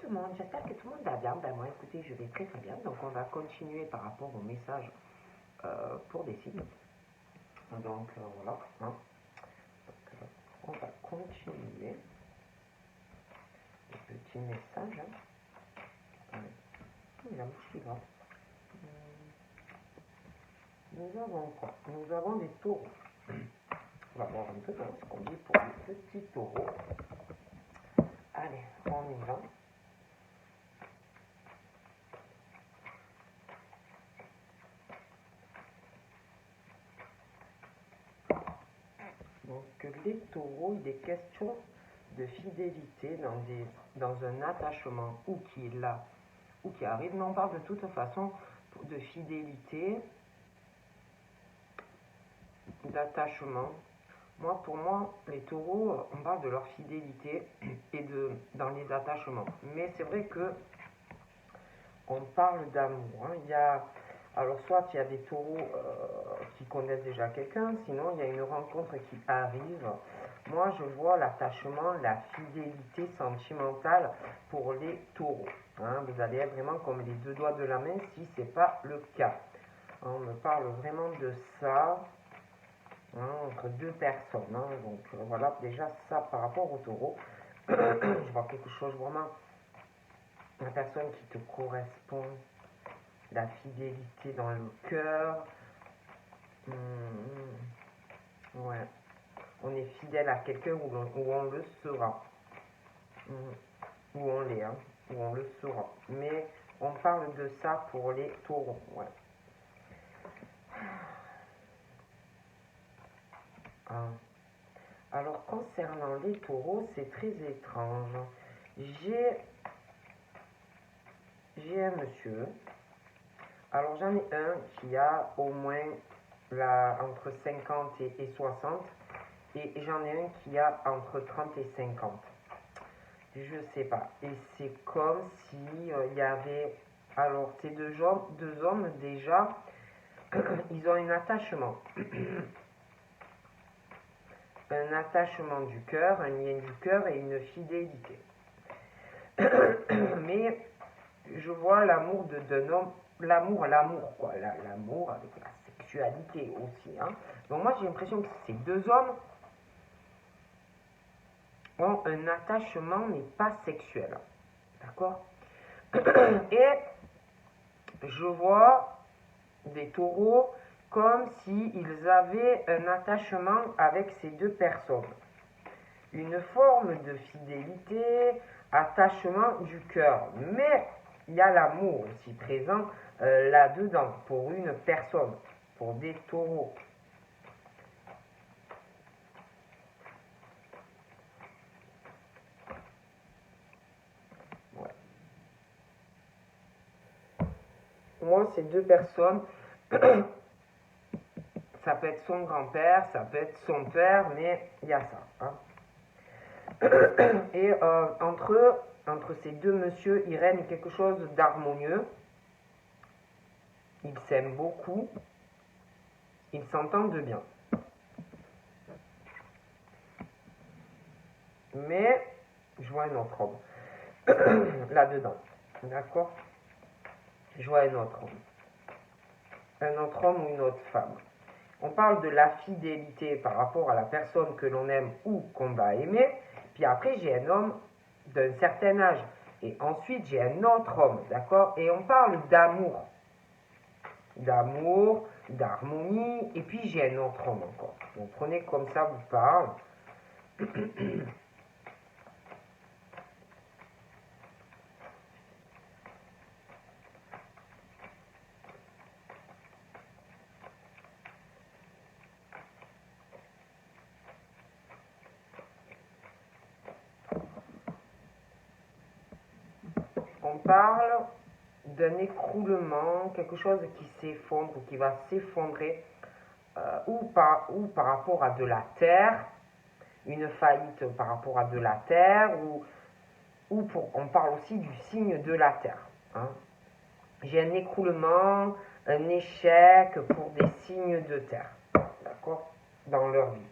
tout le monde, j'espère que tout le monde va bien. Ben moi écoutez, je vais très très bien. Donc on va continuer par rapport au message pour des signes. Donc voilà. Hein. Donc, on va continuer le petit message. Allez. Il a mouché là. Nous avons quoi? Nous avons des taureaux. On va voir un peu ce qu'on dit pour les petits taureaux. Allez, on y va. Donc les taureaux, il est question de fidélité dans un attachement ou qui est là ou qui arrive. Mais on parle de toute façon de fidélité, d'attachement. Pour moi, les taureaux, on parle de leur fidélité et dans les attachements. Mais c'est vrai que on parle d'amour. Hein. Alors soit il y a des taureaux qui connaissent déjà quelqu'un, sinon il y a une rencontre qui arrive. Moi, je vois l'attachement, la fidélité sentimentale pour les taureaux. Hein. Vous allez être vraiment comme les deux doigts de la main si ce n'est pas le cas. On me parle vraiment de ça. Hein, entre deux personnes. Hein. Donc voilà, déjà ça par rapport au taureau. Je vois quelque chose vraiment, la personne qui te correspond, la fidélité dans le cœur. Ouais. On est fidèle à quelqu'un où on le sera. Où on l'est, hein, où on le sera. Mais on parle de ça pour les taureaux. Ouais. Ah. Alors, concernant les taureaux, c'est très étrange. J'ai un monsieur. Alors, j'en ai un qui a au moins entre 50 et 60. Et j'en ai un qui a entre 30 et 50. Je sais pas. Et c'est comme si il y avait... Alors, ces deux hommes déjà, ils ont un attachement. Un attachement du cœur, un lien du cœur et une fidélité. Mais je vois l'amour d'un homme, l'amour quoi, l'amour avec la sexualité aussi. Hein. Donc moi j'ai l'impression que ces deux hommes ont un attachement mais pas sexuel. D'accord? Et je vois des taureaux comme s'ils avaient un attachement avec ces deux personnes. Une forme de fidélité, attachement du cœur. Mais il y a l'amour aussi présent là-dedans pour une personne, pour des taureaux. Ouais. Moi, ces deux personnes, ça peut être son grand-père, ça peut être son père, mais il y a ça. Hein. Et entre ces deux messieurs, il règne quelque chose d'harmonieux. Ils s'aiment beaucoup. Ils s'entendent bien. Mais je vois un autre homme là-dedans. D'accord? Je vois un autre homme. Un autre homme ou une autre femme. On parle de la fidélité par rapport à la personne que l'on aime ou qu'on va aimer. Puis après, j'ai un homme d'un certain âge. Et ensuite, j'ai un autre homme, d'accord? Et on parle d'amour. D'amour, d'harmonie. Et puis, j'ai un autre homme encore. Donc, prenez comme ça, vous parle. On parle d'un écroulement, quelque chose qui s'effondre ou qui va s'effondrer, ou par rapport à de la terre, une faillite par rapport à de la terre, on parle aussi du signe de la terre. Hein. J'ai un écroulement, un échec pour des signes de terre, d'accord, dans leur vie.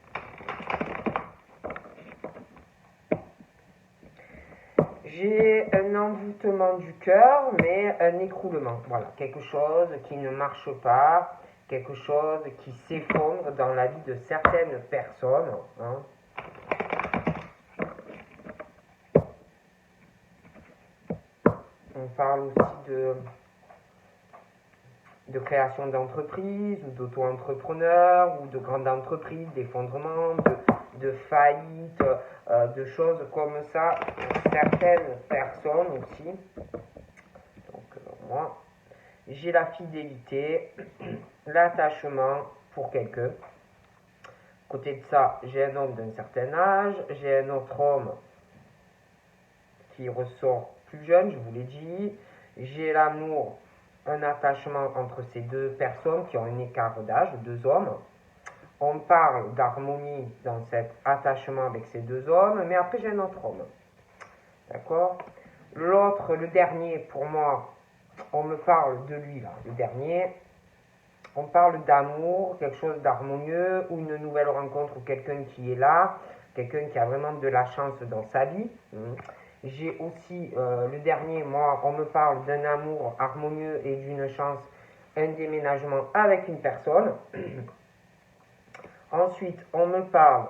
j'ai un envoûtement du cœur, mais un écroulement. Voilà, quelque chose qui ne marche pas, quelque chose qui s'effondre dans la vie de certaines personnes. Hein. On parle aussi de création d'entreprise, ou d'auto-entrepreneur, ou de grande entreprise, d'effondrement, de faillite, de choses comme ça. Certaines personnes aussi. Donc moi, j'ai la fidélité, l'attachement pour quelqu'un. Côté de ça, j'ai un homme d'un certain âge, j'ai un autre homme qui ressort plus jeune, je vous l'ai dit. J'ai l'amour, un attachement entre ces deux personnes qui ont un écart d'âge, deux hommes. On parle d'harmonie dans cet attachement avec ces deux hommes, mais après j'ai un autre homme. D'accord? L'autre, le dernier, pour moi, on me parle de lui là, le dernier. On parle d'amour, quelque chose d'harmonieux, ou une nouvelle rencontre, ou quelqu'un qui est là, quelqu'un qui a vraiment de la chance dans sa vie. J'ai aussi le dernier, moi, on me parle d'un amour harmonieux et d'une chance, un déménagement avec une personne. Ensuite, on me parle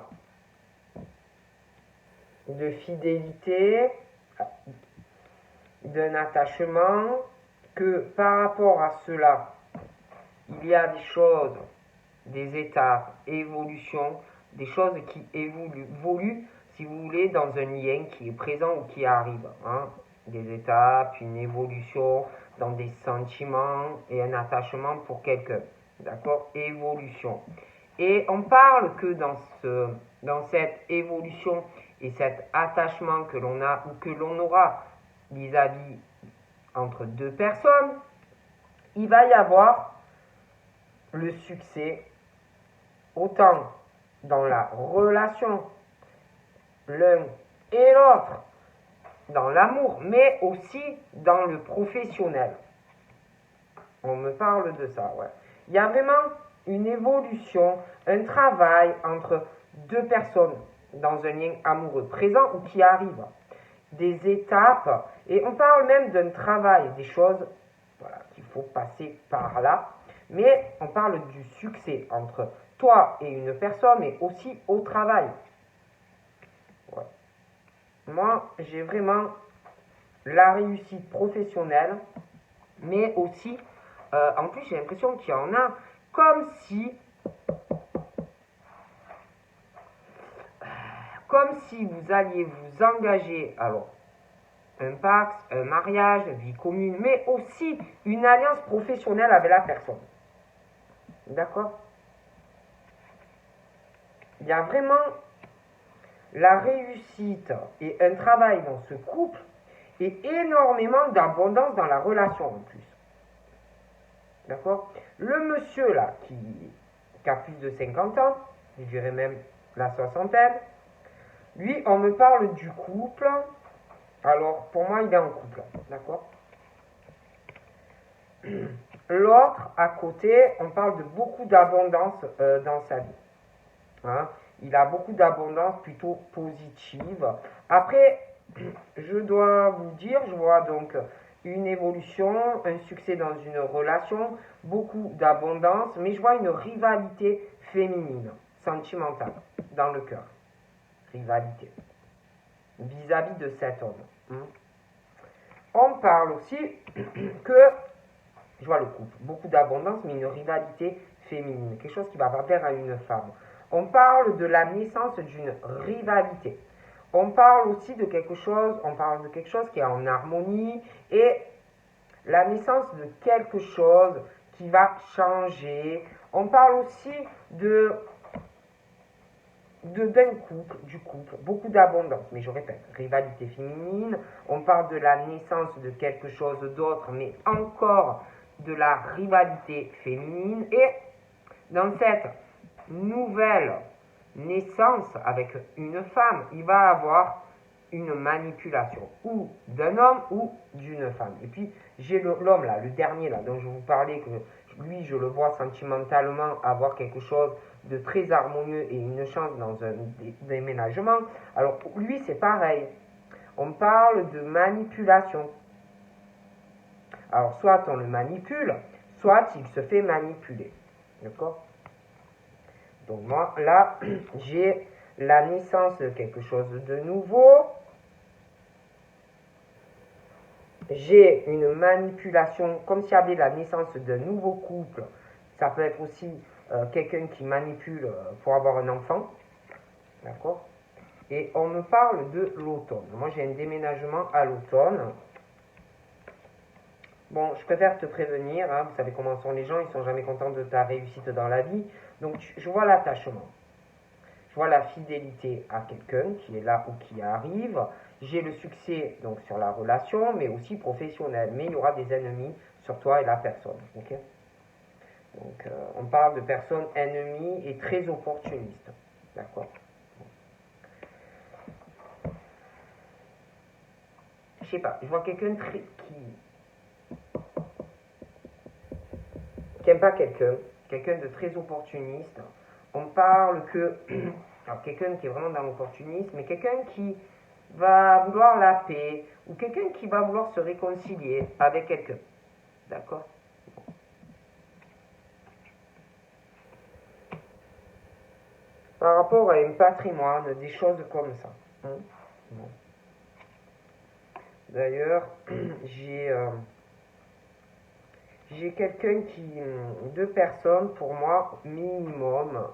de fidélité, d'un attachement, que par rapport à cela, il y a des choses, des étapes, évolutions, des choses qui évoluent, si vous voulez, dans un lien qui est présent ou qui arrive. Hein. Des étapes, une évolution dans des sentiments et un attachement pour quelqu'un. D'accord? Évolution. Et on parle que dans cette évolution et cet attachement que l'on a ou que l'on aura vis-à-vis entre deux personnes, il va y avoir le succès autant dans la relation l'un et l'autre, dans l'amour, mais aussi dans le professionnel. On me parle de ça, ouais. Il y a vraiment une évolution, un travail entre deux personnes dans un lien amoureux présent ou qui arrive. Des étapes, et on parle même d'un travail, des choses voilà, qu'il faut passer par là, mais on parle du succès entre toi et une personne, mais aussi au travail. Ouais. Moi, j'ai vraiment la réussite professionnelle, mais aussi, en plus, j'ai l'impression qu'il y en a comme si vous alliez vous engager, alors, un pacte, un mariage, vie commune, mais aussi une alliance professionnelle avec la personne. D'accord? Il y a vraiment la réussite et un travail dans ce couple et énormément d'abondance dans la relation en plus. D'accord? Le monsieur là, qui a plus de 50 ans, je dirais même la soixantaine, lui, on me parle du couple. Alors, pour moi, il est en couple. D'accord? L'autre, à côté, on parle de beaucoup d'abondance dans sa vie. Hein? Il a beaucoup d'abondance plutôt positive. Après, je dois vous dire, je vois donc une évolution, un succès dans une relation, beaucoup d'abondance, mais je vois une rivalité féminine, sentimentale, dans le cœur. Rivalité. Vis-à-vis de cet homme. On parle aussi que, je vois le couple, beaucoup d'abondance, mais une rivalité féminine, quelque chose qui va faire à une femme. On parle de la naissance d'une rivalité. On parle aussi de quelque chose, qui est en harmonie et la naissance de quelque chose qui va changer. On parle aussi d'un couple, du couple, beaucoup d'abondance, mais je répète, rivalité féminine, on parle de la naissance de quelque chose d'autre, mais encore de la rivalité féminine, et dans cette nouvelle naissance avec une femme, il va avoir une manipulation, ou d'un homme ou d'une femme. Et puis, j'ai l'homme là, le dernier là, dont je vous parlais, que lui, je le vois sentimentalement avoir quelque chose de très harmonieux et une chance dans un déménagement. Alors, pour lui, c'est pareil. on parle de manipulation. Alors, soit on le manipule, soit il se fait manipuler. D'accord? Donc, moi, là, j'ai la naissance de quelque chose de nouveau. J'ai une manipulation, comme s'il y avait la naissance d'un nouveau couple. Ça peut être aussi quelqu'un qui manipule pour avoir un enfant. D'accord? Et on me parle de l'automne. Moi, j'ai un déménagement à l'automne. Bon, je préfère te prévenir, hein, vous savez comment sont les gens, ils sont jamais contents de ta réussite dans la vie. Donc, je vois l'attachement. Je vois la fidélité à quelqu'un qui est là ou qui arrive. J'ai le succès donc sur la relation, mais aussi professionnel. Mais il y aura des ennemis sur toi et la personne. Okay? Donc, on parle de personnes ennemies et très opportunistes. D'accord? Je sais pas, je vois quelqu'un qui aime pas quelqu'un de très opportuniste. On parle que, alors quelqu'un qui est vraiment dans l'opportunisme, mais quelqu'un qui va vouloir la paix, ou quelqu'un qui va vouloir se réconcilier avec quelqu'un. D'accord? Par rapport à un patrimoine, des choses comme ça. Hein? Bon. D'ailleurs, j'ai quelqu'un deux personnes pour moi minimum,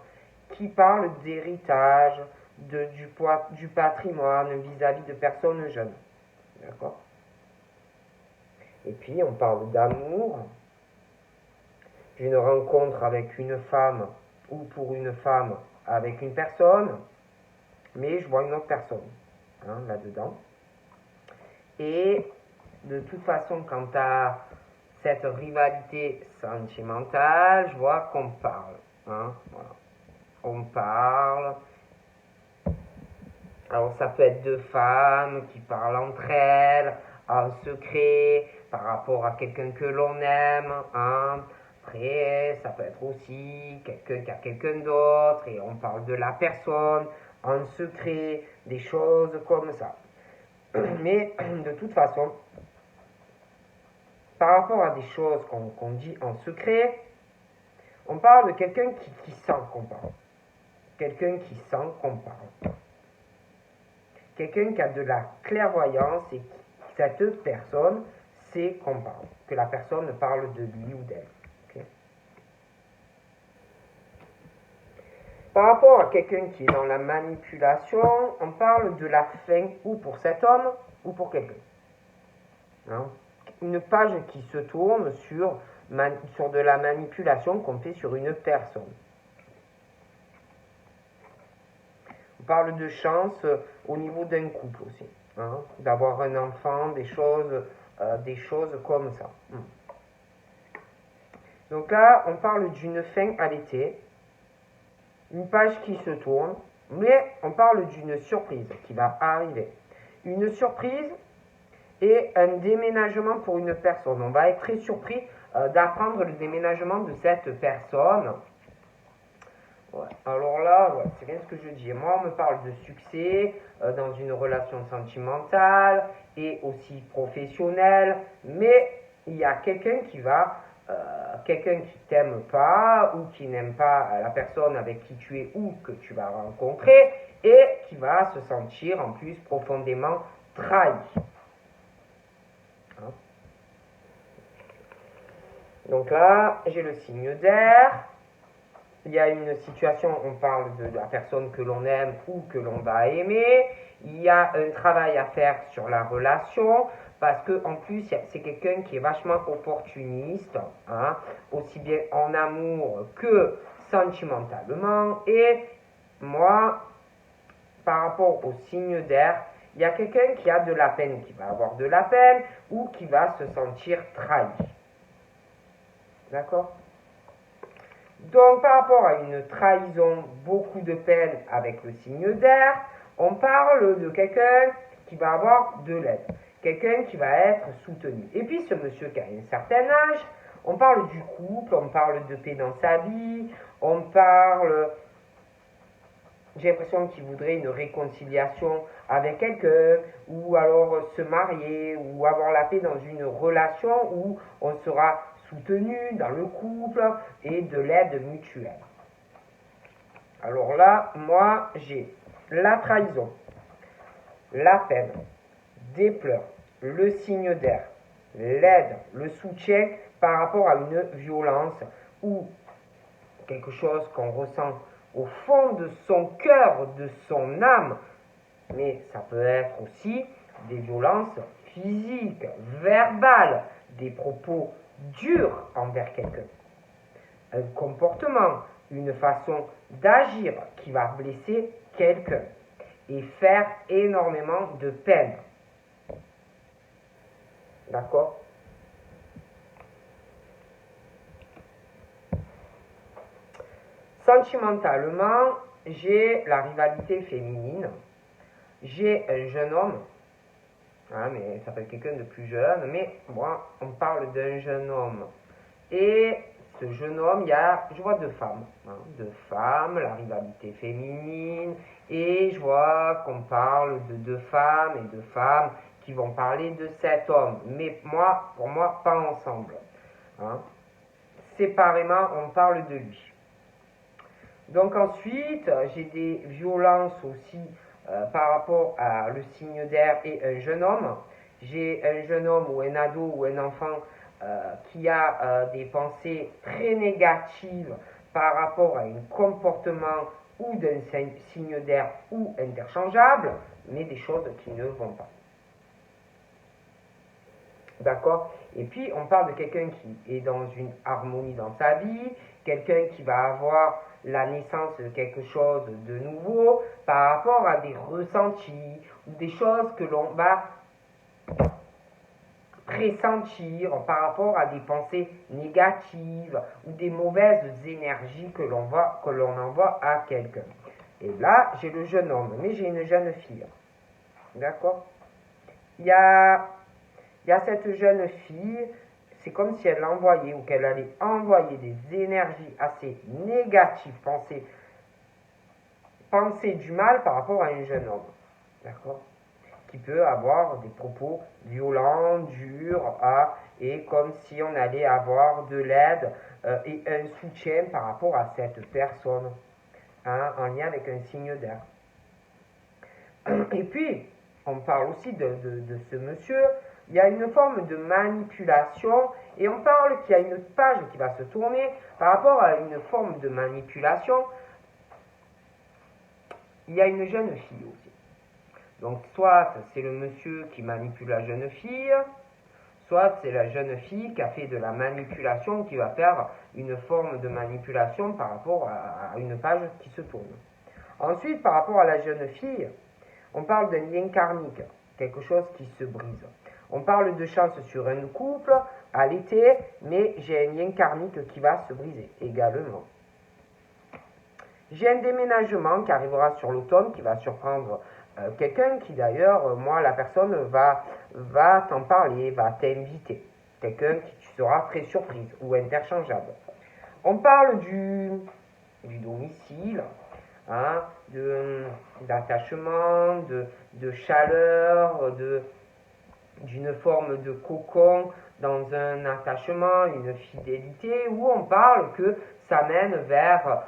qui parlent d'héritage, du patrimoine vis-à-vis de personnes jeunes. D'accord? Et puis on parle d'amour, d'une rencontre avec une femme ou pour une femme avec une personne, mais je vois une autre personne hein, là-dedans. Et de toute façon, quant à cette rivalité sentimentale, je vois qu'on parle. Hein, voilà. On parle. Alors ça peut être deux femmes qui parlent entre elles, en secret, par rapport à quelqu'un que l'on aime. Hein. Après, ça peut être aussi quelqu'un qui a quelqu'un d'autre et on parle de la personne en secret, des choses comme ça. Mais de toute façon, par rapport à des choses qu'on dit en secret, on parle de quelqu'un qui sent qu'on parle. Quelqu'un qui sent qu'on parle. Quelqu'un qui a de la clairvoyance et cette personne sait qu'on parle. Que la personne parle de lui ou d'elle. Okay? Par rapport à quelqu'un qui est dans la manipulation, on parle de la fin ou pour cet homme ou pour quelqu'un. Hein? Une page qui se tourne sur de la manipulation qu'on fait sur une personne. On parle de chance au niveau d'un couple aussi. Hein, d'avoir un enfant, des choses comme ça. Donc là, on parle d'une fin à l'été. Une page qui se tourne. Mais on parle d'une surprise qui va arriver. Une surprise et un déménagement pour une personne. On va être très surpris d'apprendre le déménagement de cette personne. Ouais. Alors là, ouais, c'est bien ce que je dis. Moi, on me parle de succès dans une relation sentimentale et aussi professionnelle, mais il y a quelqu'un quelqu'un qui t'aime pas ou qui n'aime pas la personne avec qui tu es ou que tu vas rencontrer et qui va se sentir en plus profondément trahi. Hein? Donc là, j'ai le signe d'air. Il y a une situation, on parle de la personne que l'on aime ou que l'on va aimer. Il y a un travail à faire sur la relation parce que en plus, c'est quelqu'un qui est vachement opportuniste, hein, aussi bien en amour que sentimentalement. Et moi, par rapport au signe d'air, il y a quelqu'un qui a de la peine, qui va avoir de la peine ou qui va se sentir trahi. D'accord ? Donc, par rapport à une trahison, beaucoup de peine avec le signe d'air, on parle de quelqu'un qui va avoir de l'aide, quelqu'un qui va être soutenu. Et puis, ce monsieur qui a un certain âge, on parle du couple, on parle de paix dans sa vie, on parle j'ai l'impression qu'il voudrait une réconciliation avec quelqu'un, ou alors se marier, ou avoir la paix dans une relation où on sera soutenu dans le couple et de l'aide mutuelle. Alors là, moi, j'ai la trahison, la peine, des pleurs, le signe d'air, l'aide, le soutien par rapport à une violence ou quelque chose qu'on ressent au fond de son cœur, de son âme, mais ça peut être aussi des violences physiques, verbales, des propos durs envers quelqu'un, un comportement, une façon d'agir qui va blesser quelqu'un et faire énormément de peine. D'accord? Sentimentalement, j'ai la rivalité féminine. J'ai un jeune homme, hein, mais ça peut être quelqu'un de plus jeune, mais moi, on parle d'un jeune homme. Et ce jeune homme, je vois deux femmes. Hein, deux femmes, la rivalité féminine, et je vois qu'on parle de deux femmes et deux femmes qui vont parler de cet homme. Mais moi, pour moi, pas ensemble. Hein. Séparément, on parle de lui. Donc ensuite, j'ai des violences aussi par rapport à le signe d'air et un jeune homme. J'ai un jeune homme ou un ado ou un enfant qui a des pensées très négatives par rapport à un comportement ou d'un signe d'air ou interchangeable, mais des choses qui ne vont pas. D'accord? Et puis, on parle de quelqu'un qui est dans une harmonie dans sa vie, quelqu'un qui va avoir la naissance de quelque chose de nouveau par rapport à des ressentis ou des choses que l'on va pressentir par rapport à des pensées négatives ou des mauvaises énergies que l'on envoie à quelqu'un. Et là, j'ai le jeune homme, mais j'ai une jeune fille. D'accord? Il y a cette jeune fille, c'est comme si elle envoyait ou qu'elle allait envoyer des énergies assez négatives, penser du mal par rapport à un jeune homme. D'accord? Qui peut avoir des propos violents, durs, et comme si on allait avoir de l'aide et un soutien par rapport à cette personne, hein, en lien avec un signe d'air. Et puis, on parle aussi de ce monsieur, il y a une forme de manipulation, et on parle qu'il y a une page qui va se tourner par rapport à une forme de manipulation. Il y a une jeune fille aussi. Donc, soit c'est le monsieur qui manipule la jeune fille, soit c'est la jeune fille qui a fait de la manipulation, qui va faire une forme de manipulation par rapport à une page qui se tourne. Ensuite, par rapport à la jeune fille, on parle d'un lien karmique, quelque chose qui se brise. On parle de chance sur un couple à l'été, mais j'ai un lien karmique qui va se briser également. J'ai un déménagement qui arrivera sur l'automne, qui va surprendre quelqu'un qui d'ailleurs, moi, la personne va t'en parler, va t'inviter. Quelqu'un qui sera très surprise ou interchangeable. On parle du domicile, hein, d'attachement, de chaleur, d'une forme de cocon dans un attachement, une fidélité, où on parle que ça mène vers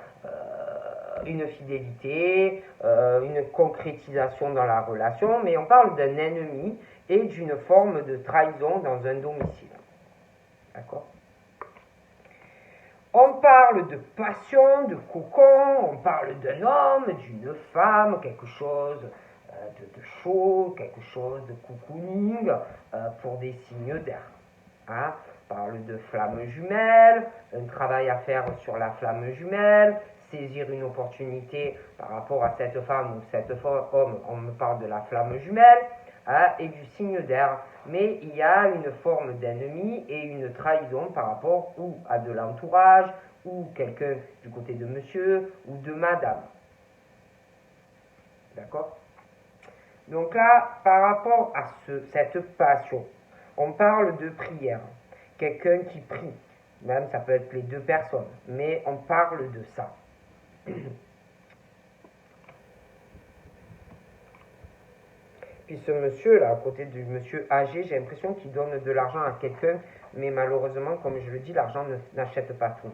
une fidélité, une concrétisation dans la relation, mais on parle d'un ennemi et d'une forme de trahison dans un domicile. D'accord? On parle de passion, de cocon, on parle d'un homme, d'une femme, quelque chose de chaud, quelque chose de cocooning pour des signes d'air. Hein? On parle de flamme jumelle, un travail à faire sur la flamme jumelle, saisir une opportunité par rapport à cette femme ou cet homme, on me parle de la flamme jumelle, hein, et du signe d'air. Mais il y a une forme d'ennemi et une trahison par rapport ou à de l'entourage, ou quelqu'un du côté de monsieur ou de madame. D'accord? Donc là, par rapport à cette passion, on parle de prière. Quelqu'un qui prie, même ça peut être les deux personnes, mais on parle de ça. Puis ce monsieur là, à côté du monsieur âgé, j'ai l'impression qu'il donne de l'argent à quelqu'un, mais malheureusement, comme je le dis, l'argent n'achète pas tout.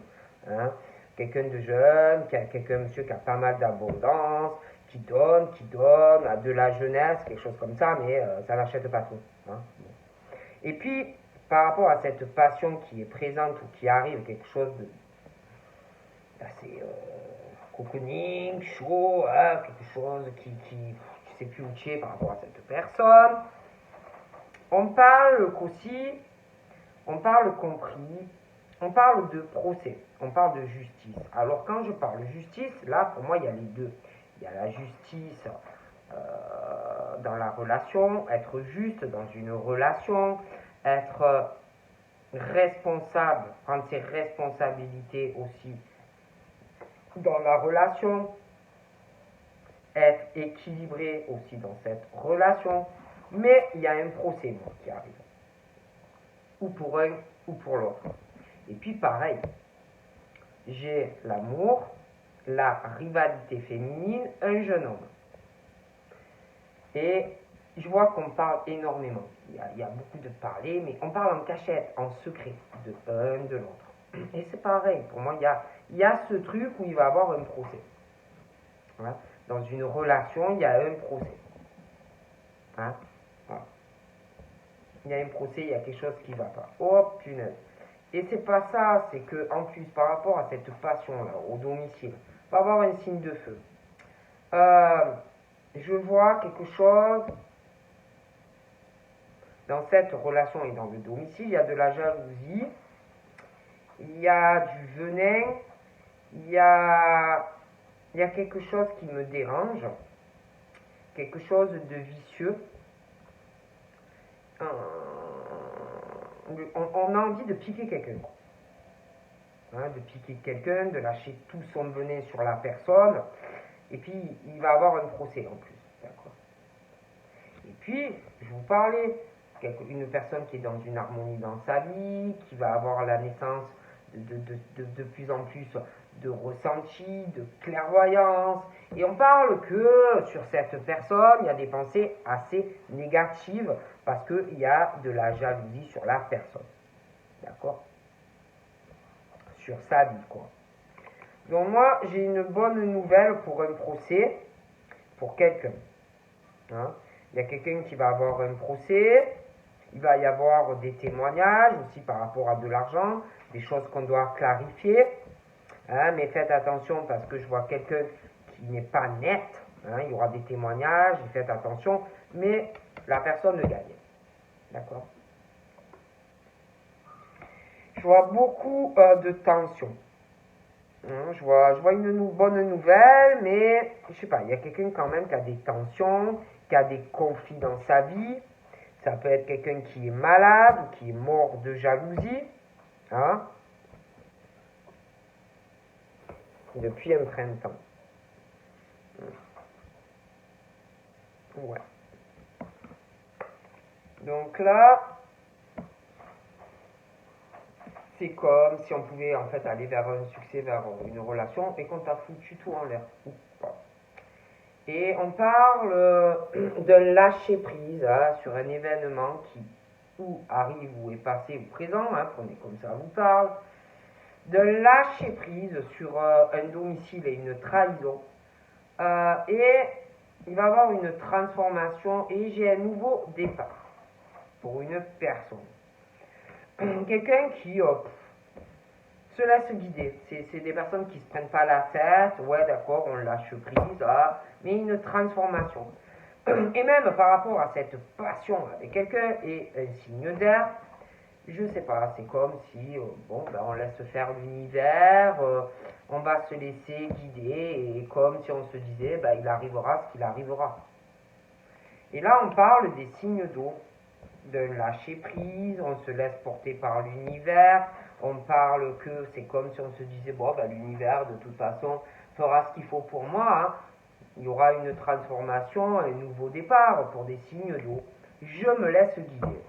Hein. Quelqu'un de jeune, monsieur qui a pas mal d'abondance, qui donne, à de la jeunesse, quelque chose comme ça, mais ça n'achète pas tout. Hein. Et puis, par rapport à cette passion qui est présente ou qui arrive, quelque chose d'assez cocooning, chaud, hein, quelque chose qui sais plus où tu es par rapport à cette personne. On parle qu'aussi, on parle compris, on parle de procès, on parle de justice. Alors quand je parle justice, là pour moi il y a les deux. Il y a la justice dans la relation, être juste dans une relation, être responsable, prendre ses responsabilités aussi dans la relation, être équilibré aussi dans cette relation, mais il y a un procès qui arrive, ou pour un ou pour l'autre. Et puis pareil, j'ai l'amour, la rivalité féminine, un jeune homme. Et je vois qu'on parle énormément. Il y a beaucoup de parler, mais on parle en cachette, en secret, de l'un, de l'autre. Et c'est pareil, pour moi, il y a ce truc où il va y avoir un procès. Voilà. Dans une relation, il y a un procès. Hein? Voilà. Il y a un procès, il y a quelque chose qui ne va pas. Oh punaise. Et c'est pas ça, c'est que en plus, par rapport à cette passion-là, au domicile, il va y avoir un signe de feu. Je vois quelque chose dans cette relation et dans le domicile, il y a de la jalousie, il y a du venin, il y a quelque chose qui me dérange, quelque chose de vicieux. On a envie de piquer quelqu'un. Hein, de piquer quelqu'un, de lâcher tout son venin sur la personne, et puis il va avoir un procès en plus. D'accord. Et puis, je vous parlais, une personne qui est dans une harmonie dans sa vie, qui va avoir la naissance de plus en plus de ressenti, de clairvoyance. Et on parle que sur cette personne, il y a des pensées assez négatives parce qu'il y a de la jalousie sur la personne. D'accord? Sur sa vie, quoi. Donc moi, j'ai une bonne nouvelle pour un procès, pour quelqu'un. Hein? Il y a quelqu'un qui va avoir un procès, il va y avoir des témoignages aussi par rapport à de l'argent, des choses qu'on doit clarifier. Hein, mais faites attention parce que je vois quelqu'un qui n'est pas net. Hein, il y aura des témoignages, faites attention, mais la personne gagne. D'accord? Je vois beaucoup de tension. Hein, je vois une bonne nouvelle, mais je sais pas, il y a quelqu'un quand même qui a des tensions, qui a des conflits dans sa vie. Ça peut être quelqu'un qui est malade ou qui est mort de jalousie. Hein? Depuis un printemps. Ouais. Donc là, c'est comme si on pouvait en fait aller vers un succès, vers une relation et qu'on t'a foutu tout en l'air. Et on parle de lâcher prise hein, sur un événement qui ou arrive ou est passé ou présent, hein, prenez comme ça vous parle, de lâcher prise sur un domicile et une trahison. Et il va y avoir une transformation et j'ai un nouveau départ pour une personne. Quelqu'un qui se laisse guider. C'est des personnes qui ne se prennent pas la tête, ouais d'accord, on lâche prise, mais une transformation. Et même par rapport à cette passion avec quelqu'un et un signe d'air, je sais pas, c'est comme si, on laisse faire l'univers, on va se laisser guider, et comme si on se disait, il arrivera ce qu'il arrivera. Et là, on parle des signes d'eau, de lâcher prise, on se laisse porter par l'univers, on parle que c'est comme si on se disait, l'univers, de toute façon, fera ce qu'il faut pour moi, hein. Il y aura une transformation, un nouveau départ pour des signes d'eau. Je me laisse guider.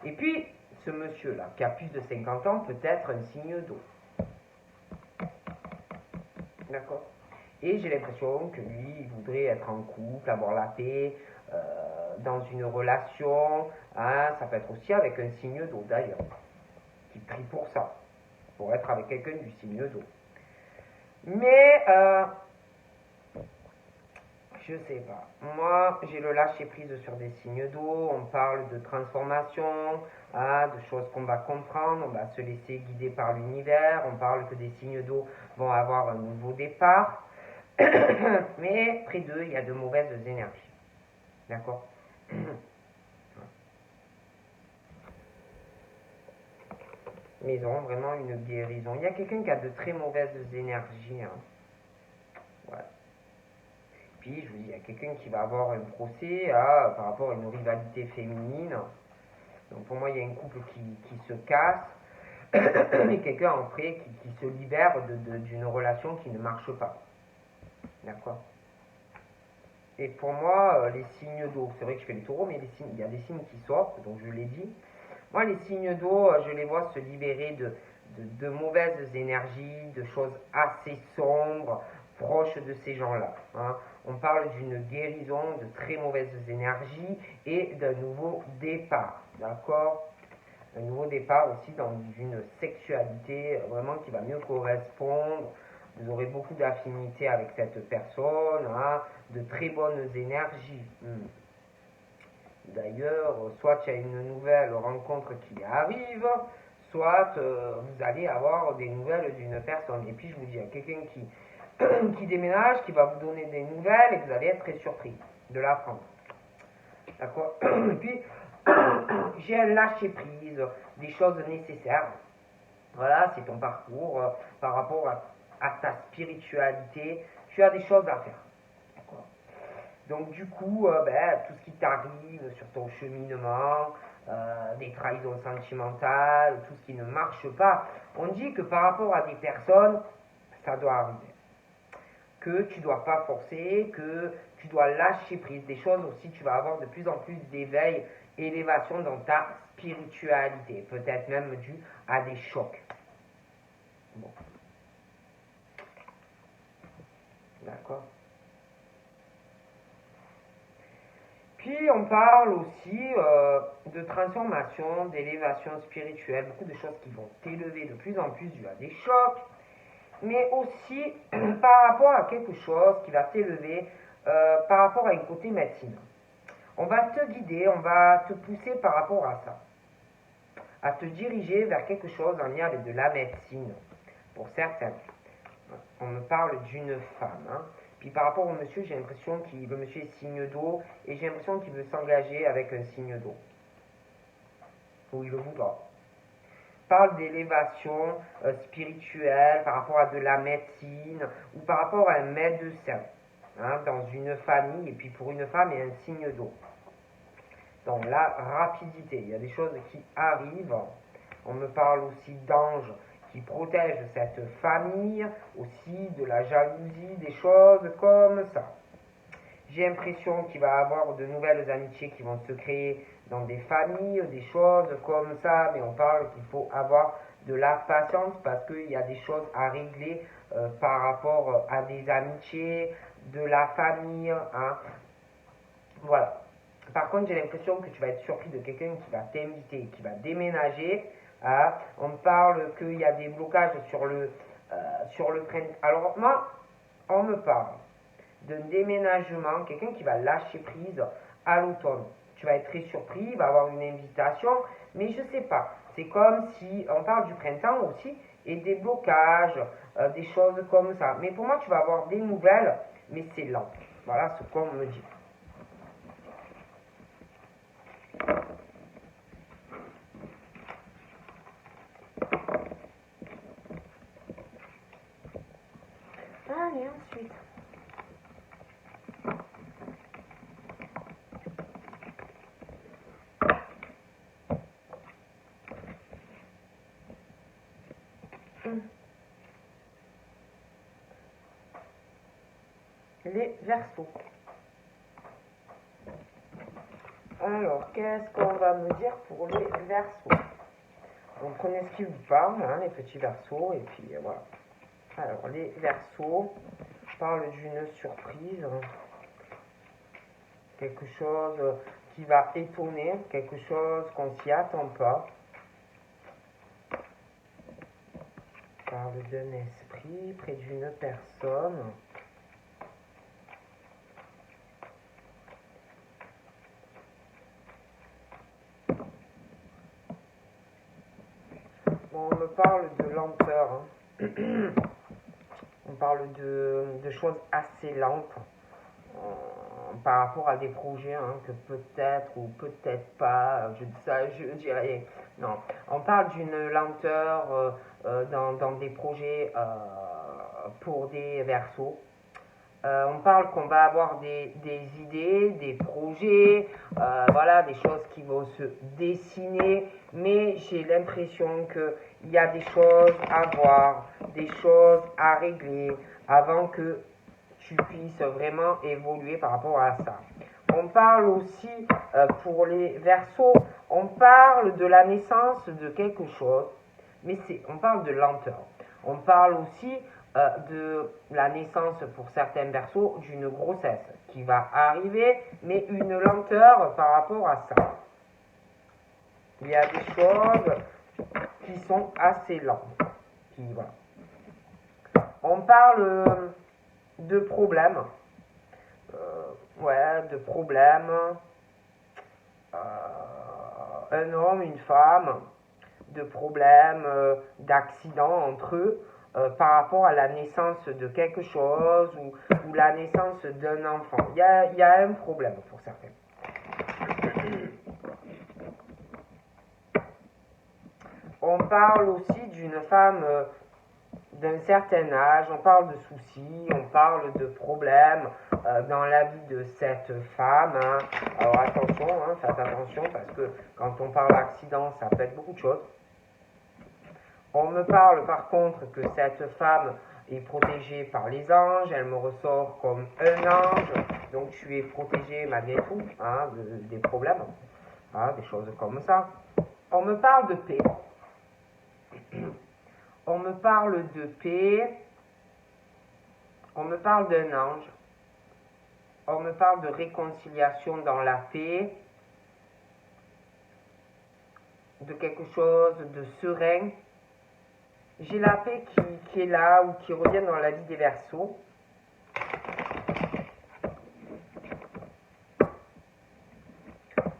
Et puis, ce monsieur-là, qui a plus de 50 ans, peut être un signe d'eau. D'accord? Et j'ai l'impression que lui, il voudrait être en couple, avoir la paix, dans une relation, hein, ça peut être aussi avec un signe d'eau d'ailleurs, qui prie pour ça, pour être avec quelqu'un du signe d'eau. Mais, je sais pas. Moi, j'ai le lâcher prise sur des signes d'eau. On parle de transformation, hein, de choses qu'on va comprendre. On va se laisser guider par l'univers. On parle que des signes d'eau vont avoir un nouveau départ. Mais près d'eux, il y a de mauvaises énergies. D'accord? Mais ils auront vraiment une guérison. Il y a quelqu'un qui a de très mauvaises énergies. Hein. Ouais. Puis, je vous dis, il y a quelqu'un qui va avoir un procès par rapport à une rivalité féminine. Donc, pour moi, il y a un couple qui se casse. Et quelqu'un après qui se libère d'une relation qui ne marche pas. D'accord? Et pour moi, les signes d'eau, c'est vrai que je fais les taureaux, mais il y a des signes qui sortent, donc je l'ai dit. Moi, les signes d'eau, je les vois se libérer de mauvaises énergies, de choses assez sombres, proches de ces gens-là. Hein. On parle d'une guérison de très mauvaises énergies et d'un nouveau départ. D'accord? Un nouveau départ aussi dans une sexualité vraiment qui va mieux correspondre. Vous aurez beaucoup d'affinité avec cette personne, hein, de très bonnes énergies. D'ailleurs, soit il y a une nouvelle rencontre qui arrive, soit vous allez avoir des nouvelles d'une personne. Et puis je vous dis, il y a quelqu'un qui déménage, qui va vous donner des nouvelles et vous allez être très surpris de l'apprendre. D'accord? Et puis, j'ai un lâcher prise, des choses nécessaires. Voilà, c'est ton parcours par rapport à ta spiritualité. Tu as des choses à faire. Donc du coup, tout ce qui t'arrive sur ton cheminement, des trahisons sentimentales, tout ce qui ne marche pas, on dit que par rapport à des personnes, ça doit arriver. Que tu ne dois pas forcer, que tu dois lâcher prise. Des choses aussi, tu vas avoir de plus en plus d'éveil, élévation dans ta spiritualité, peut-être même dû à des chocs. Bon. D'accord. Puis on parle aussi de transformation, d'élévation spirituelle, beaucoup de choses qui vont t'élever de plus en plus dû à des chocs, mais aussi par rapport à quelque chose qui va t'élever par rapport à un côté médecine. On va te guider, on va te pousser par rapport à ça, à te diriger vers quelque chose en lien avec de la médecine, pour certains. On me parle d'une femme. Hein. Puis par rapport au monsieur, j'ai l'impression que le monsieur est signe d'eau et j'ai l'impression qu'il veut s'engager avec un signe d'eau. Ou il le voudra. Parle d'élévation spirituelle par rapport à de la médecine ou par rapport à un médecin. Hein, dans une famille, et puis pour une femme, il y a un signe d'eau. Donc la rapidité, il y a des choses qui arrivent. On me parle aussi d'anges qui protègent cette famille, aussi de la jalousie, des choses comme ça. J'ai l'impression qu'il va y avoir de nouvelles amitiés qui vont se créer dans des familles, des choses comme ça, mais on parle qu'il faut avoir de la patience parce qu'il y a des choses à régler par rapport à des amitiés, de la famille, hein. Voilà. Par contre, j'ai l'impression que tu vas être surpris de quelqu'un qui va t'inviter, qui va déménager. Hein. On me parle qu'il y a des blocages sur le printemps. Alors moi, on me parle d'un déménagement, quelqu'un qui va lâcher prise à l'automne. Tu vas être très surpris, il va avoir une invitation, mais je ne sais pas. C'est comme si, on parle du printemps aussi, et des blocages, des choses comme ça. Mais pour moi, tu vas avoir des nouvelles, mais c'est lent. Voilà ce qu'on me dit. Allez, ensuite. Les Verseaux. Alors, qu'est-ce qu'on va me dire pour les Verseaux? Donc, prenez ce qui vous parle, hein, les petits Verseaux, et puis voilà. Alors, les Verseaux parlent d'une surprise. quelque chose qui va étonner, quelque chose qu'on s'y attend pas. On parle d'un esprit près d'une personne. Bon, on me parle de lenteur. On parle de choses assez lentes par rapport à des projets que peut-être ou peut-être pas, je dirais. Non, on parle d'une lenteur dans des projets pour des Verseaux. On parle qu'on va avoir des idées, des projets, voilà, des choses qui vont se dessiner, mais j'ai l'impression qu'il y a des choses à voir, des choses à régler avant que tu puisses vraiment évoluer par rapport à ça. On parle aussi, pour les Verseaux, on parle de la naissance de quelque chose, mais on parle de lenteur. On parle aussi de la naissance pour certains Verseaux d'une grossesse qui va arriver, mais une lenteur par rapport à ça. Il y a des choses qui sont assez lentes. Voilà. On parle de problèmes. De problèmes. Un homme, une femme, de problèmes, d'accidents entre eux. Par rapport à la naissance de quelque chose ou la naissance d'un enfant. Il y a un problème pour certains. On parle aussi d'une femme d'un certain âge, on parle de soucis, on parle de problèmes dans la vie de cette femme. Alors attention, faites attention parce que quand on parle d'accident, ça peut être beaucoup de choses. On me parle par contre que cette femme est protégée par les anges, elle me ressort comme un ange, donc tu es protégé malgré tout des problèmes, des choses comme ça. On me parle de paix. On me parle de paix, on me parle d'un ange, on me parle de réconciliation dans la paix, de quelque chose de serein. J'ai la paix qui est là ou qui revient dans la vie des Verseaux.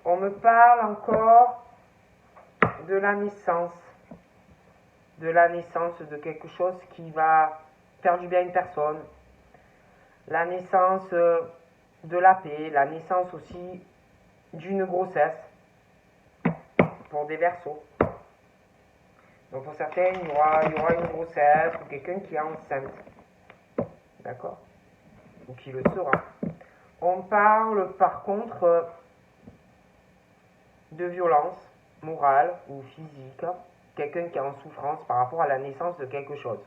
On me parle encore de la naissance de quelque chose qui va faire du bien à une personne. La naissance de la paix, la naissance aussi d'une grossesse pour des Verseaux. Donc pour certains, il y aura une grossesse ou quelqu'un qui est enceinte. D'accord? Ou qui le sera. On parle par contre de violence morale ou physique. Quelqu'un qui est en souffrance par rapport à la naissance de quelque chose.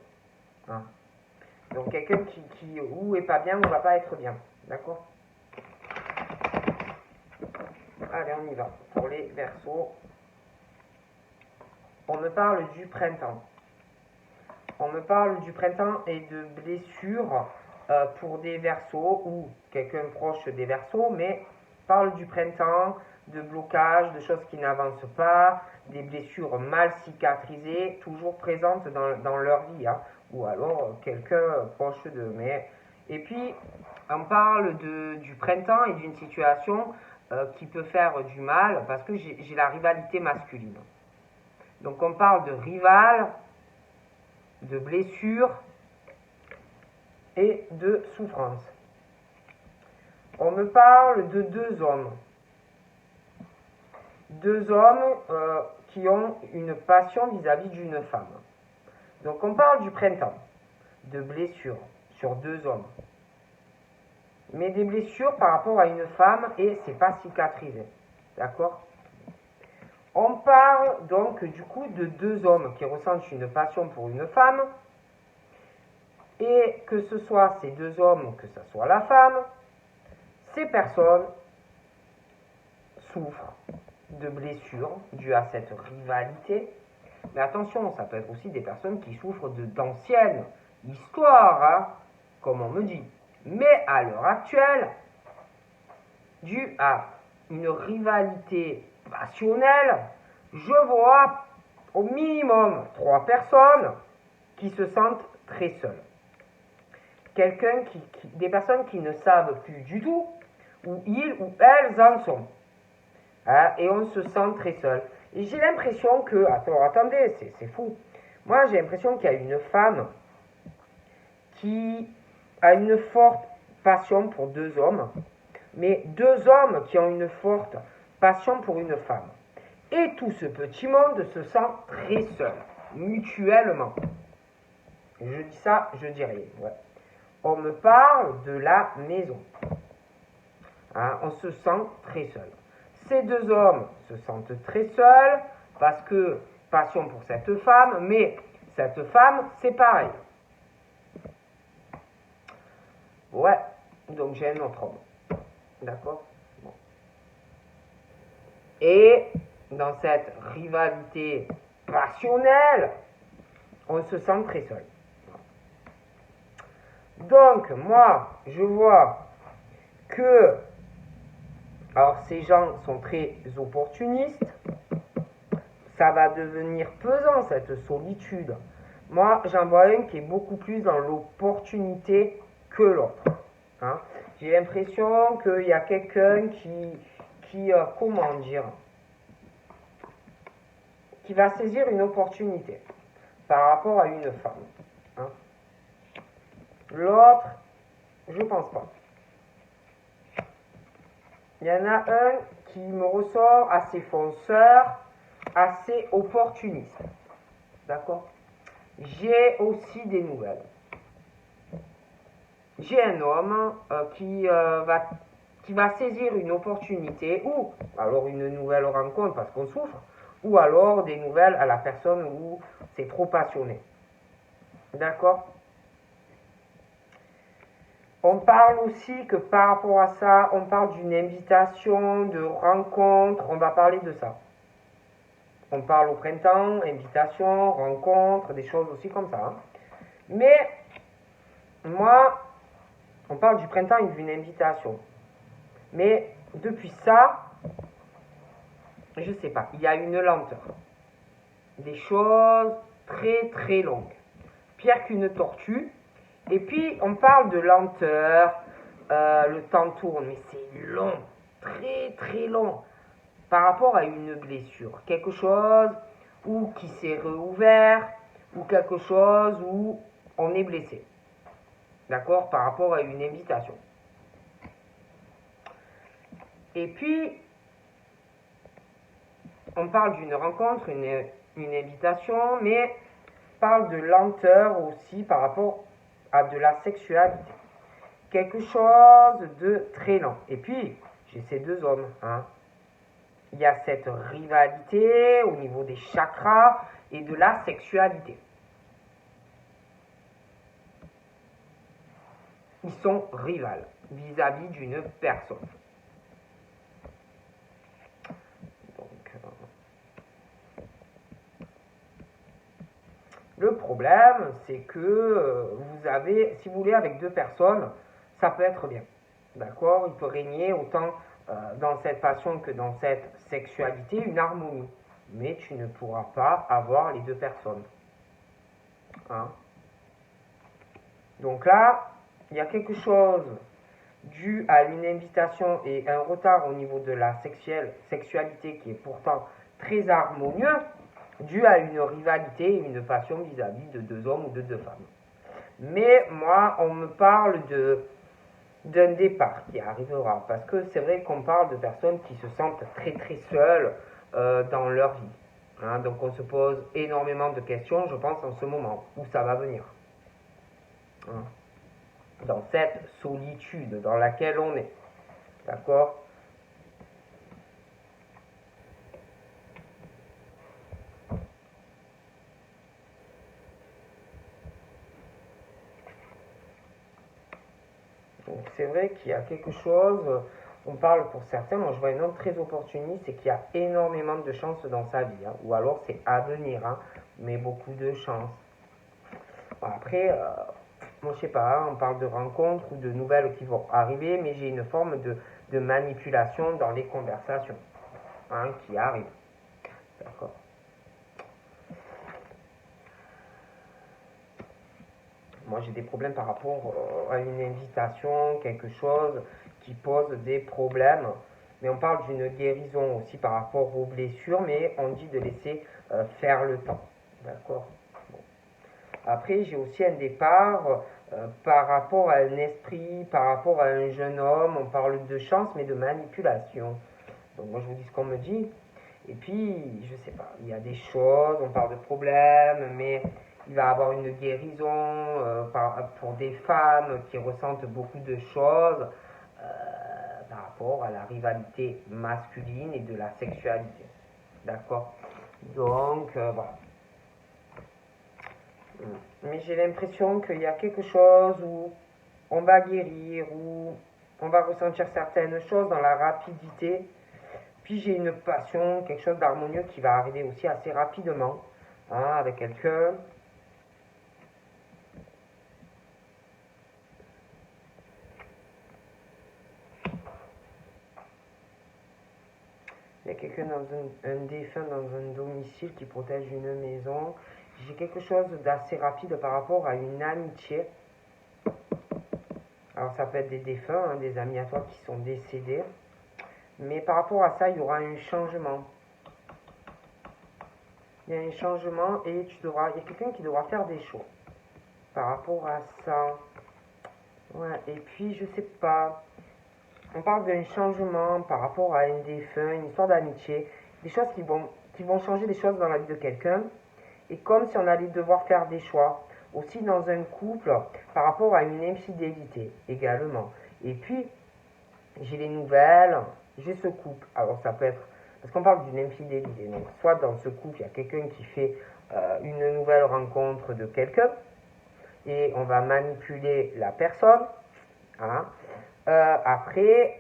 Donc quelqu'un qui ou est pas bien ou va pas être bien. D'accord? Allez, on y va. Pour les Verseaux. On me parle du printemps. On me parle du printemps et de blessures pour des Verseaux ou quelqu'un proche des Verseaux, mais parle du printemps, de blocage, de choses qui n'avancent pas, des blessures mal cicatrisées, toujours présentes dans leur vie, ou alors quelqu'un proche d'eux. Et puis, on parle du printemps et d'une situation qui peut faire du mal, parce que j'ai la rivalité masculine. Donc on parle de rival, de blessure et de souffrance. On me parle de deux hommes. Deux hommes qui ont une passion vis-à-vis d'une femme. Donc on parle du printemps, de blessures sur deux hommes. Mais des blessures par rapport à une femme et c'est pas cicatrisé. D'accord ? On parle donc du coup de deux hommes qui ressentent une passion pour une femme, et que ce soit ces deux hommes, que ce soit la femme, ces personnes souffrent de blessures dues à cette rivalité. Mais attention, ça peut être aussi des personnes qui souffrent d'anciennes histoires, comme on me dit. Mais à l'heure actuelle, dû à une rivalité passionnelle, je vois au minimum 3 personnes qui se sentent très seules. Des personnes qui ne savent plus du tout où ils ou elles en sont. Hein, et on se sent très seul. Et j'ai l'impression que, attendez, c'est fou. Moi, j'ai l'impression qu'il y a une femme qui a une forte passion pour 2 hommes, mais 2 hommes qui ont une forte passion pour une femme. Et tout ce petit monde se sent très seul, mutuellement. Je dis ça, je dis rien. Ouais. On me parle de la maison. Hein, on se sent très seul. Ces 2 hommes se sentent très seuls parce que passion pour cette femme, mais cette femme, c'est pareil. Ouais, donc j'ai un autre homme. D'accord? Bon. Et dans cette rivalité passionnelle, on se sent très seul. Donc, moi, je vois que, alors ces gens sont très opportunistes, ça va devenir pesant cette solitude. Moi, j'en vois un qui est beaucoup plus dans l'opportunité que l'autre. Hein. J'ai l'impression qu'il y a quelqu'un comment dire, qui va saisir une opportunité par rapport à une femme. Hein. L'autre, je pense pas. Il y en a un qui me ressort assez fonceur, assez opportuniste. D'accord? J'ai aussi des nouvelles. J'ai un homme qui va saisir une opportunité ou alors une nouvelle rencontre parce qu'on souffre, ou alors des nouvelles à la personne où c'est trop passionné. D'accord? On parle aussi que par rapport à ça, on parle d'une invitation, de rencontre, on va parler de ça. On parle au printemps, invitation, rencontre, des choses aussi comme ça. Hein. Mais moi, on parle du printemps et d'une invitation. Mais depuis ça, je sais pas, il y a une lenteur. Des choses très très longues. Pire qu'une tortue. Et puis, on parle de lenteur, le temps tourne, mais c'est long, très très long, par rapport à une blessure. Quelque chose ou qui s'est réouvert, ou quelque chose où on est blessé. D'accord? Par rapport à une invitation. Et puis, on parle d'une rencontre, une invitation, mais parle de lenteur aussi par rapport à de la sexualité. Quelque chose de très lent. Et puis, j'ai ces 2 hommes. Hein. Il y a cette rivalité au niveau des chakras et de la sexualité. Ils sont rivales vis-à-vis d'une personne. Donc, le problème, c'est que vous avez, si vous voulez, avec 2 personnes, ça peut être bien. D'accord? Il peut régner autant dans cette passion que dans cette sexualité une harmonie. Mais tu ne pourras pas avoir les 2 personnes. Hein? Donc là, il y a quelque chose dû à une invitation et un retard au niveau de la sexualité qui est pourtant très harmonieux, dû à une rivalité et une passion vis-à-vis de 2 hommes ou de 2 femmes. Mais moi, on me parle d'un départ qui arrivera, parce que c'est vrai qu'on parle de personnes qui se sentent très très seules dans leur vie. Hein, donc on se pose énormément de questions, je pense, en ce moment, où ça va venir. Hein, dans cette solitude dans laquelle on est. D'accord? Donc c'est vrai qu'il y a quelque chose, on parle pour certains, moi je vois un homme très opportuniste et qui a énormément de chance dans sa vie. Hein, ou alors c'est à venir, hein, mais beaucoup de chance. Bon, après, moi je sais pas, on parle de rencontres ou de nouvelles qui vont arriver, mais j'ai une forme de manipulation dans les conversations hein, qui arrivent. D'accord. Moi, j'ai des problèmes par rapport à une invitation, quelque chose qui pose des problèmes. Mais on parle d'une guérison aussi par rapport aux blessures, mais on dit de laisser faire le temps. D'accord. Bon. Après, j'ai aussi un départ par rapport à un esprit, par rapport à un jeune homme. On parle de chance, mais de manipulation. Donc moi, je vous dis ce qu'on me dit. Et puis, je sais pas, il y a des choses, on parle de problèmes, mais il va y avoir une guérison pour des femmes qui ressentent beaucoup de choses par rapport à la rivalité masculine et de la sexualité. D'accord. Donc, voilà. Mais j'ai l'impression qu'il y a quelque chose où on va guérir, où on va ressentir certaines choses dans la rapidité. Puis j'ai une passion, quelque chose d'harmonieux qui va arriver aussi assez rapidement hein, avec quelqu'un. Il y a quelqu'un dans un défunt dans un domicile qui protège une maison. J'ai quelque chose d'assez rapide par rapport à une amitié. Alors ça peut être des défunts, hein, des amis à toi qui sont décédés. Mais par rapport à ça, il y aura un changement. Il y a un changement et il y a quelqu'un qui devra faire des choix par rapport à ça. Ouais, et puis je sais pas. On parle d'un changement par rapport à un défunt, une histoire d'amitié, des choses qui vont changer des choses dans la vie de quelqu'un. Et comme si on allait devoir faire des choix. Aussi dans un couple, par rapport à une infidélité également. Et puis, j'ai les nouvelles, j'ai ce couple. Alors ça peut être, parce qu'on parle d'une infidélité. Donc soit dans ce couple, il y a quelqu'un qui fait une nouvelle rencontre de quelqu'un. Et on va manipuler la personne. Hein. Après,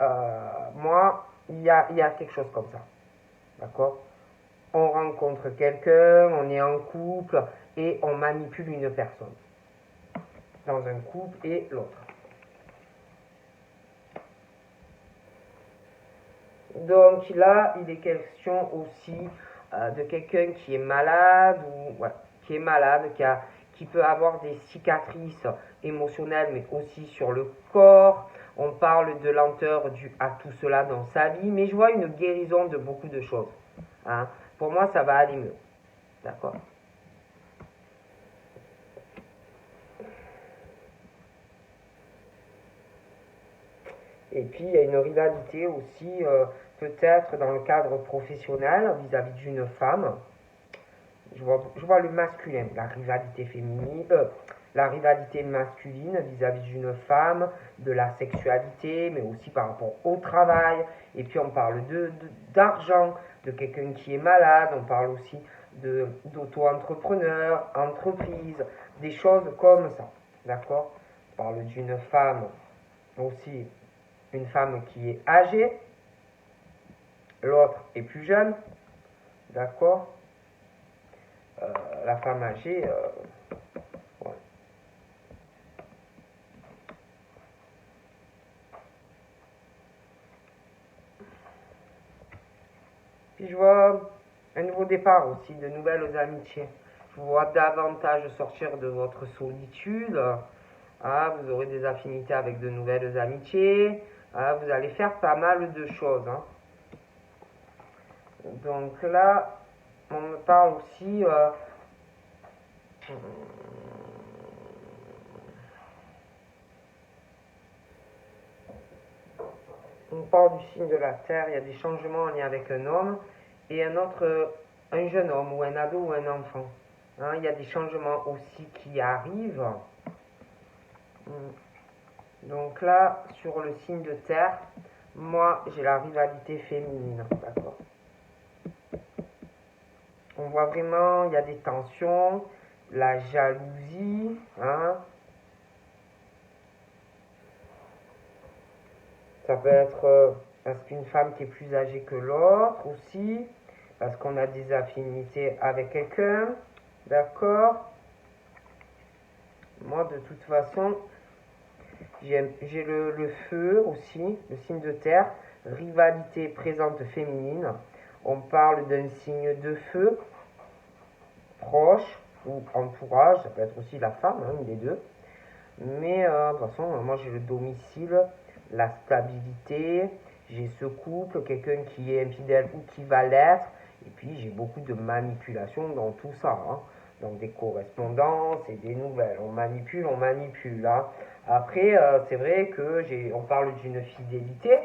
moi, il y a quelque chose comme ça. D'accord. On rencontre quelqu'un, on est en couple et on manipule une personne. Dans un couple et l'autre. Donc là, il est question aussi de quelqu'un qui est malade ou ouais, qui est malade, qui peut avoir des cicatrices émotionnelles, mais aussi sur le corps. On parle de lenteur due à tout cela dans sa vie, mais je vois une guérison de beaucoup de choses. Hein. Pour moi, ça va aller mieux. D'accord. Et puis, il y a une rivalité aussi, peut-être dans le cadre professionnel, vis-à-vis d'une femme. Je vois le masculin, la rivalité féminine, la rivalité masculine vis-à-vis d'une femme, de la sexualité, mais aussi par rapport au travail. Et puis, on parle d'argent, de quelqu'un qui est malade, on parle aussi d'auto-entrepreneur, entreprise, des choses comme ça. D'accord. On parle d'une femme aussi, une femme qui est âgée, l'autre est plus jeune, d'accord. La femme âgée, ouais. Puis je vois un nouveau départ aussi, de nouvelles amitiés. Je vois davantage sortir de votre solitude. Ah, vous aurez des affinités avec de nouvelles amitiés. Ah, vous allez faire pas mal de choses. Hein. Donc là, on me parle aussi on parle du signe de la terre, il y a des changements en lien avec un homme et un autre, un jeune homme ou un ado ou un enfant. Hein, il y a des changements aussi qui arrivent. Donc là, sur le signe de terre, moi j'ai la rivalité féminine, d'accord. On voit vraiment, il y a des tensions, la jalousie, hein. Ça peut être parce qu'une femme qui est plus âgée que l'autre aussi, parce qu'on a des affinités avec quelqu'un, d'accord. Moi, de toute façon, J'ai le feu aussi, le signe de terre, rivalité présente féminine. On parle d'un signe de feu proche ou entourage, ça peut être aussi la femme, hein, les deux. Mais de toute façon, moi j'ai le domicile, la stabilité, j'ai ce couple, quelqu'un qui est infidèle ou qui va l'être, et puis j'ai beaucoup de manipulation dans tout ça. Hein. Donc des correspondances et des nouvelles. On manipule. Hein. Après, c'est vrai que on parle d'une fidélité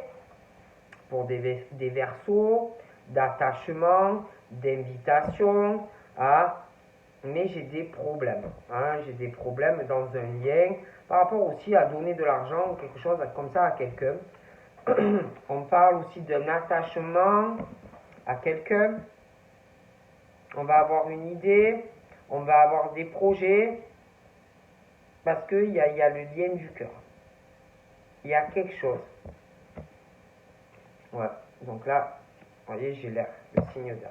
pour des versos, d'attachement, d'invitation, mais j'ai des problèmes. Hein, j'ai des problèmes dans un lien par rapport aussi à donner de l'argent ou quelque chose comme ça à quelqu'un. On parle aussi d'un attachement à quelqu'un. On va avoir une idée, on va avoir des projets, parce qu'il y a le lien du cœur. Il y a quelque chose. Ouais, donc là, vous voyez, j'ai l'air, le signe d'air.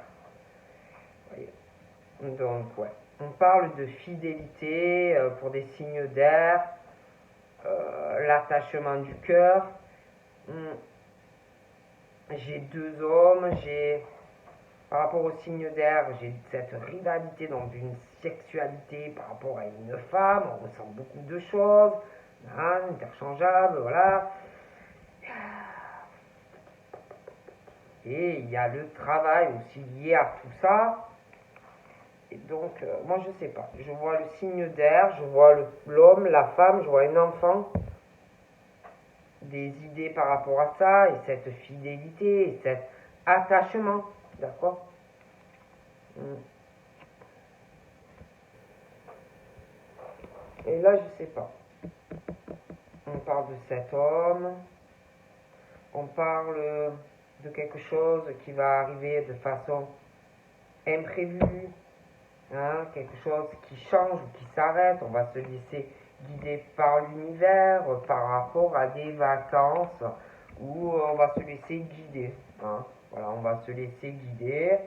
Donc, ouais. On parle de fidélité pour des signes d'air, l'attachement du cœur. J'ai deux hommes, par rapport au signe d'air, j'ai cette rivalité dans une sexualité par rapport à une femme, on ressent beaucoup de choses, hein, interchangeables, voilà. Et il y a le travail aussi lié à tout ça. Et donc, moi je sais pas. Je vois le signe d'air, je vois l'homme, la femme, je vois un enfant. Des idées par rapport à ça, et cette fidélité, et cet attachement. D'accord? Et là, je sais pas. On parle de cet homme. On parle de quelque chose qui va arriver de façon imprévue. Hein, quelque chose qui change ou qui s'arrête. On va se laisser guider par l'univers par rapport à des vacances où on va se laisser guider. Hein. Voilà, on va se laisser guider.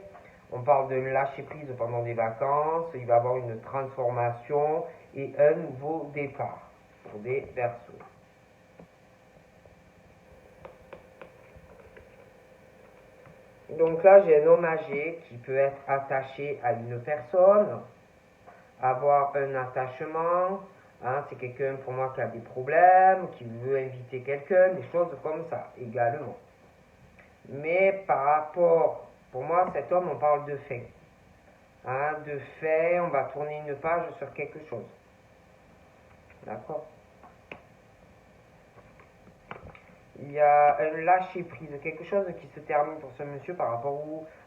On parle de lâcher prise pendant des vacances. Il va y avoir une transformation et un nouveau départ pour des Verseaux. Donc là, j'ai un homme âgé qui peut être attaché à une personne, avoir un attachement. Hein, c'est quelqu'un pour moi qui a des problèmes, qui veut inviter quelqu'un, des choses comme ça également. Mais par rapport, pour moi, cet homme, on parle de fait. Hein, de fait, on va tourner une page sur quelque chose. D'accord? Il y a un lâcher prise, quelque chose qui se termine pour ce monsieur par rapport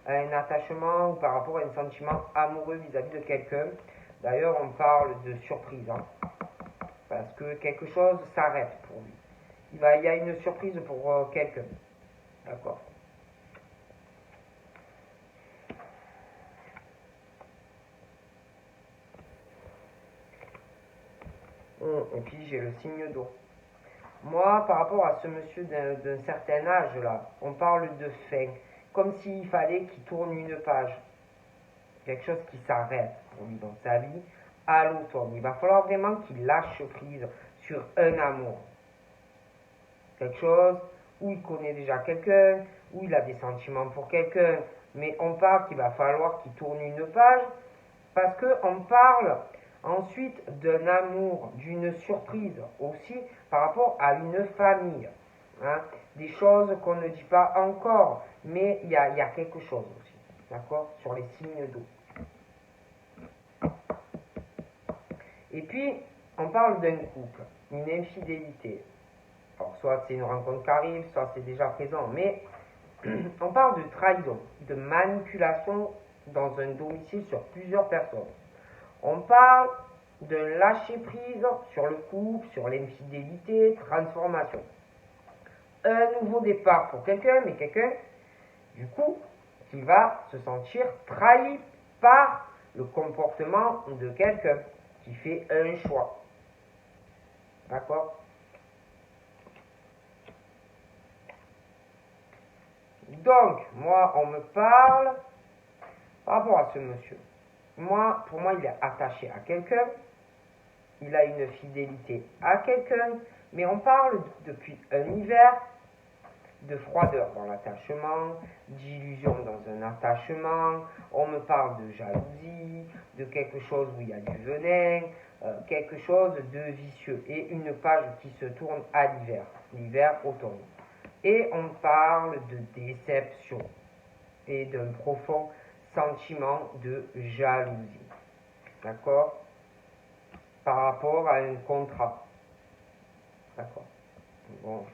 à un attachement ou par rapport à un sentiment amoureux vis-à-vis de quelqu'un. D'ailleurs, on parle de surprise, hein, parce que quelque chose s'arrête pour lui. Il y a une surprise pour quelqu'un. D'accord? Et puis j'ai le signe d'eau. Moi, par rapport à ce monsieur d'un certain âge là, on parle de fin, comme s'il fallait qu'il tourne une page, quelque chose qui s'arrête pour lui dans sa vie à l'automne. Il va falloir vraiment qu'il lâche prise sur un amour, quelque chose où il connaît déjà quelqu'un, où il a des sentiments pour quelqu'un, mais on parle qu'il va falloir qu'il tourne une page parce qu'on parle ensuite d'un amour, d'une surprise aussi par rapport à une famille. Hein, des choses qu'on ne dit pas encore, mais il y a quelque chose aussi. D'accord? Sur les signes d'eau. Et puis, on parle d'un couple, une infidélité. Alors, soit c'est une rencontre qui arrive, soit c'est déjà présent, mais on parle de trahison, de manipulation dans un domicile sur plusieurs personnes. On parle de lâcher prise sur le couple, sur l'infidélité, transformation. Un nouveau départ pour quelqu'un, mais quelqu'un, du coup, qui va se sentir trahi par le comportement de quelqu'un qui fait un choix. D'accord? Donc, moi, on me parle par rapport à ce monsieur. Pour moi, il est attaché à quelqu'un, il a une fidélité à quelqu'un, Mais on parle depuis un hiver de froideur dans l'attachement, d'illusion dans un attachement, on me parle de jalousie, de quelque chose où il y a du venin, quelque chose de vicieux, et une page qui se tourne à l'hiver, l'hiver-automne. Et on parle de déception et d'un profond sentiment de jalousie, d'accord, par rapport à un contrat, d'accord, bon.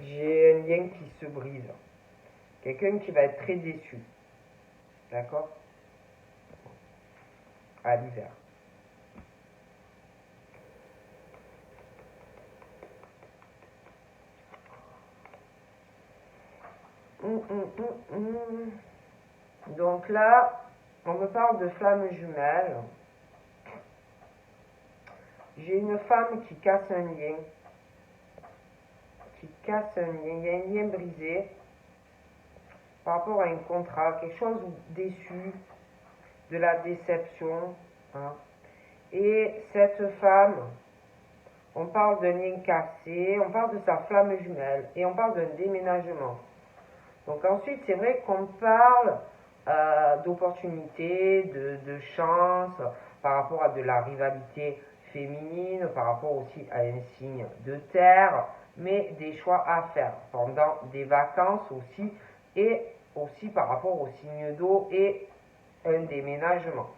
J'ai un lien qui se brise. Quelqu'un qui va être très déçu. D'accord? À l'hiver. Donc là, on me parle de flammes jumelles. J'ai une femme qui casse un lien. Qui casse un lien. Il y a un lien brisé par rapport à un contrat, quelque chose déçu, de la déception. Hein. Et cette femme, on parle d'un lien cassé, on parle de sa flamme jumelle et on parle d'un déménagement. Donc ensuite, c'est vrai qu'on parle d'opportunités, de chance, par rapport à de la rivalité féminine, par rapport aussi à un signe de terre, mais des choix à faire pendant des vacances aussi, et aussi par rapport au signe d'eau et un déménagement.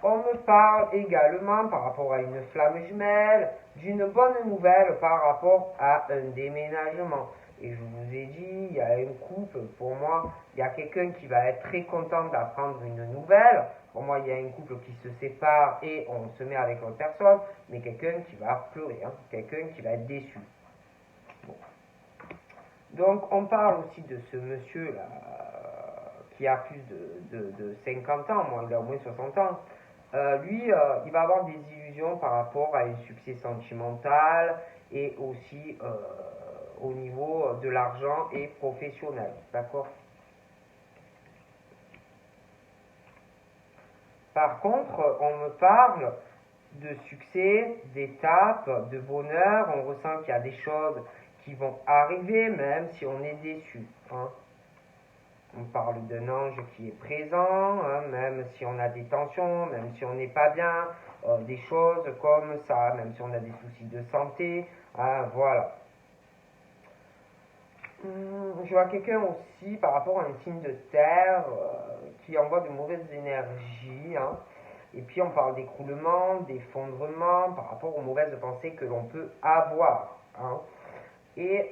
On me parle également par rapport à une flamme jumelle d'une bonne nouvelle par rapport à un déménagement. Et je vous ai dit, il y a un couple, pour moi, il y a quelqu'un qui va être très content d'apprendre une nouvelle. Pour moi, il y a un couple qui se sépare et on se met avec l'autre personne, mais quelqu'un qui va pleurer, hein, quelqu'un qui va être déçu. Bon. Donc, on parle aussi de ce monsieur-là, qui a plus de 50 ans, moi, il a au moins 60 ans. Lui, il va avoir des illusions par rapport à un succès sentimental et aussi au niveau de l'argent et professionnel. D'accord? Par contre, on me parle de succès, d'étapes, de bonheur. On ressent qu'il y a des choses qui vont arriver, même si on est déçu. Hein. On parle d'un ange qui est présent, hein, même si on a des tensions, même si on n'est pas bien, des choses comme ça, même si on a des soucis de santé, hein, voilà. Je vois quelqu'un aussi par rapport à un signe de terre qui envoie de mauvaises énergies, hein. Et puis on parle d'écroulement, d'effondrement par rapport aux mauvaises pensées que l'on peut avoir. Hein. Et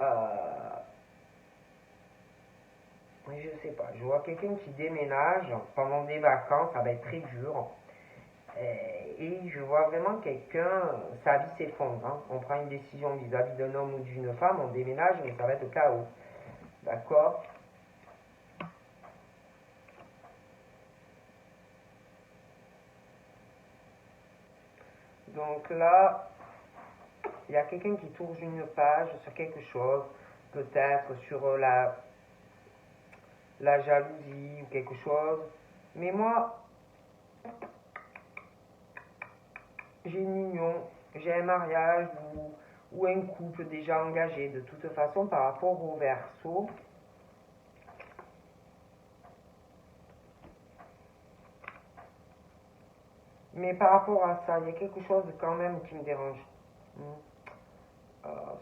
je sais pas, je vois quelqu'un qui déménage pendant des vacances, ça va être très dur. Et je vois vraiment quelqu'un, sa vie s'effondre. Hein. On prend une décision vis-à-vis d'un homme ou d'une femme, on déménage, mais ça va être le chaos. D'accord? Donc là, il y a quelqu'un qui tourne une page sur quelque chose, peut-être sur la jalousie ou quelque chose. Mais moi, j'ai une union, j'ai un mariage ou un couple déjà engagé de toute façon par rapport au Verseau. Mais par rapport à ça, il y a quelque chose quand même qui me dérange.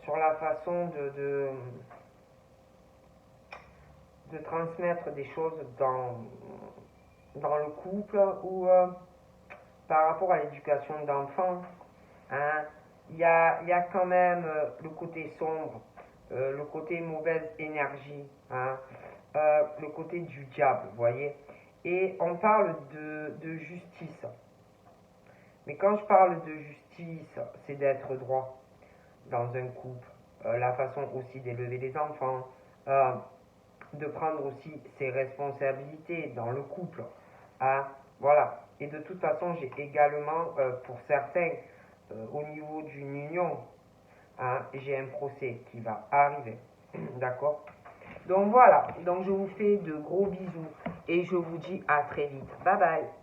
Sur la façon de transmettre des choses dans le couple ou par rapport à l'éducation d'enfants. Hein, il y a quand même le côté sombre, le côté mauvaise énergie, hein, le côté du diable, vous voyez. Et on parle de justice. Mais quand je parle de justice, c'est d'être droit dans un couple, la façon aussi d'élever les enfants, de prendre aussi ses responsabilités dans le couple. Hein, voilà. Et de toute façon, j'ai également, pour certains, au niveau d'une union, hein, j'ai un procès qui va arriver. D'accord? Donc voilà. Donc je vous fais de gros bisous et je vous dis à très vite. Bye bye.